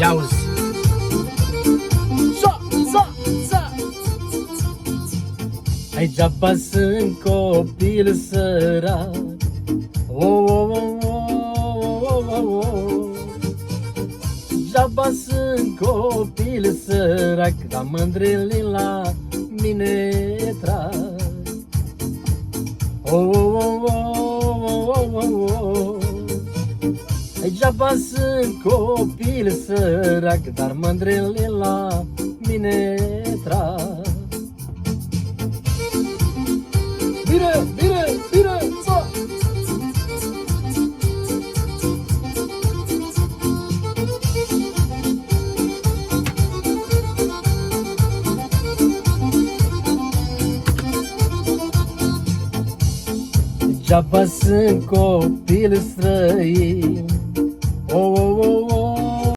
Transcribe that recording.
Ia uzi. Degeaba sunt copil sărac. Degeaba sunt copil sărac, dar mândrele la mine trag. Degeaba sunt copil sărac, dar mândrele la mine trag. Bine, bine, bine, ța! Degeaba sunt copil străin.